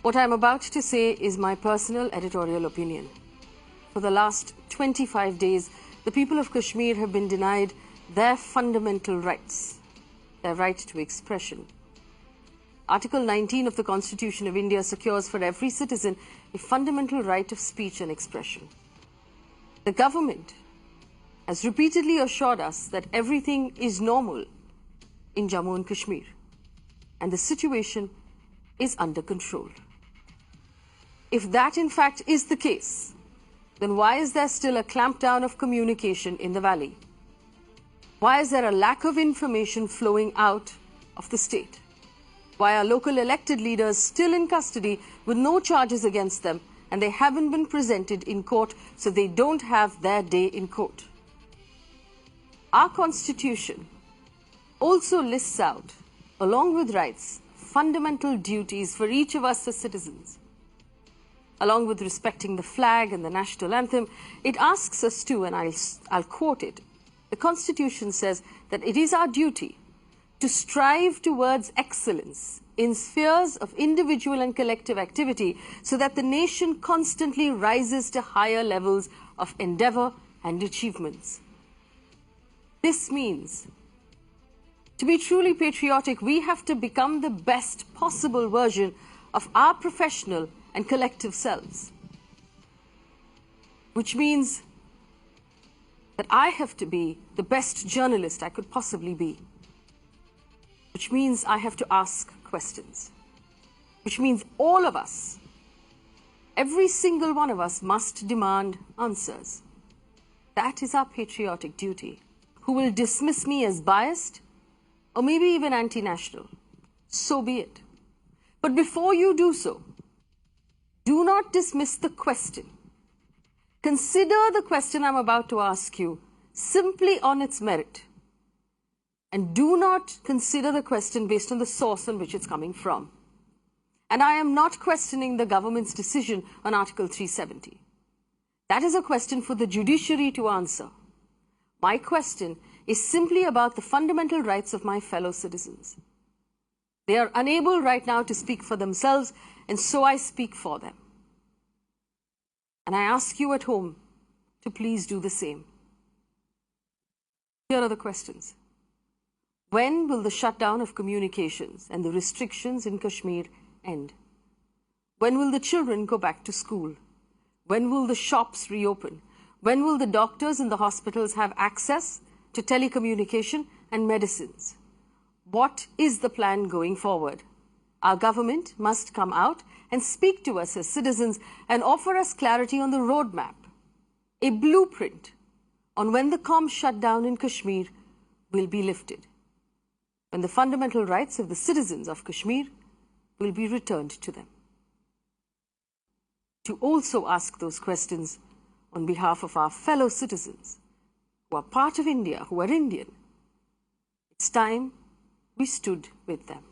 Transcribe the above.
What I am about to say is my personal editorial opinion. For the last 25 days, the people of Kashmir have been denied their fundamental rights, their right to expression. Article 19 of the Constitution of India secures for every citizen a fundamental right of speech and expression. The government has repeatedly assured us that everything is normal in Jammu and Kashmir, and the situation is under control. If that in fact is the case, then why is there still a clampdown of communication in the valley? Why is there a lack of information flowing out of the state? Why are local elected leaders still in custody with no charges against them, and they haven't been presented in court, so they don't have their day in court? Our Constitution also lists out, along with rights, fundamental duties for each of us as citizens. Along with respecting the flag and the national anthem, it asks us to, and I'll quote it, the Constitution says that it is our duty to strive towards excellence in spheres of individual and collective activity so that the nation constantly rises to higher levels of endeavor and achievements. This means, to be truly patriotic, we have to become the best possible version of our professional and collective selves. Which means that I have to be the best journalist I could possibly be. Which means I have to ask questions. Which means all of us, every single one of us, must demand answers. That is our patriotic duty. Who will dismiss me as biased or maybe even anti-national? So be it. But before you do so, do not dismiss the question. Consider the question I'm about to ask you simply on its merit. And do not consider the question based on the source on which it's coming from. And I am not questioning the government's decision on Article 370. That is a question for the judiciary to answer. My question is simply about the fundamental rights of my fellow citizens. They are unable right now to speak for themselves, and so I speak for them. And I ask you at home to please do the same. Here are the questions. When will the shutdown of communications and the restrictions in Kashmir end? When will the children go back to school? When will the shops reopen? When will the doctors in the hospitals have access to telecommunication and medicines? What is the plan going forward? Our government must come out and speak to us as citizens and offer us clarity on the roadmap, a blueprint on when the comms shutdown in Kashmir will be lifted, when the fundamental rights of the citizens of Kashmir will be returned to them. To also ask those questions on behalf of our fellow citizens who are part of India, who are Indian, it's time we stood with them.